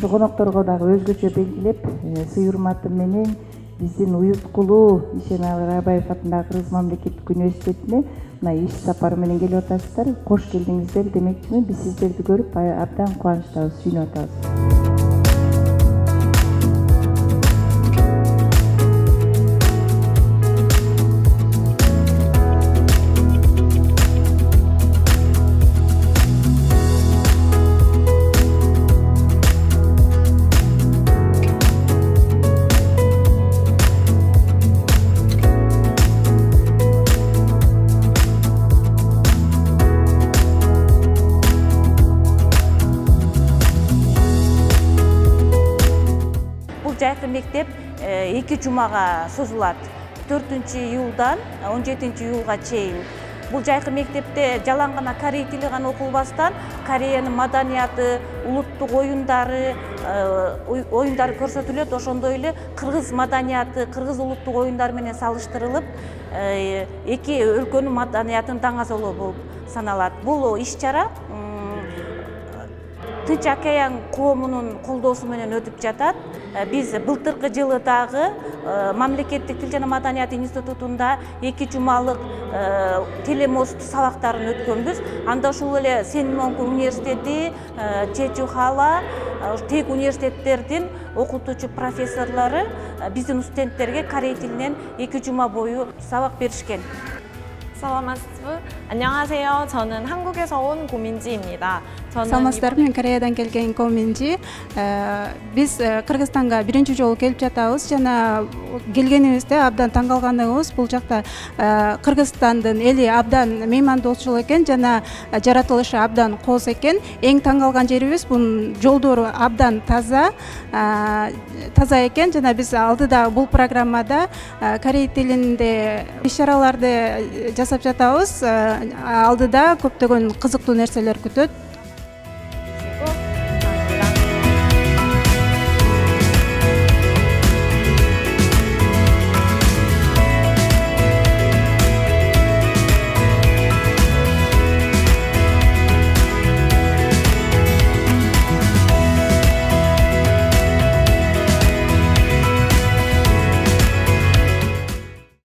Ошо конокторго дагы өзгөчө белгилеп, сый урматы менен биздин уюткулуу Ишеналы Райбаев атындагы Кыргыз мамлекеттик университетине мына иш сапары менен келип атасыздар. Кош келдиңиздер демекчимин. Биз сиздерди көрүп абдан кубанычтабыз, сүйүнүп атабыз. Жайкы мектеп 2 жумага созулат. 4-июлдан 17-июлга чейин. Бул жайкы мектепте жалаң гана корей тили гана окулбастан, Кореянын маданияты, улуттук оюндары көрсөтүлөт. Ошондой эле кыргыз маданияты, кыргыз улуттук оюндары менен салыштырылып, эки өлкөнүн маданиятын таңазолоо болуп саналат. Бул иш-чара Тынч океан коомунун колдоосу менен өтүп жатат. Биз былтыркы жылы дагы Мамлекеттик тил жана маданият институтунда 2 жумалык телемост сабактарын өткөнбүз. Анда ушул эле Сенмонг университети, Чечухала, тек университеттердин окутуучу профессорлору биздин студенттерге корей тилинен 2 жума бою сабак беришкен. саламатсызбы? 안녕하세요. 저는 한국에서 온 고민지입니다. Саламатсыздар, мен Кореядан келген Коминжи. Биз Кыргызстанга биринчи жолу келип жатабыз жана келгенибизде абдан таң калганыбыз бул жакта Кыргызстандын эли абдан меймандоочул экен жана жаратылышы абдан кооз экен. Эң таң калган жерибиз бунун жолдору абдан таза экен жана биз алдыда бул программада корей тилинде иш-чараларды жасап жатабыз. Алдыда көптөгөн кызыктуу нерселер күтөт.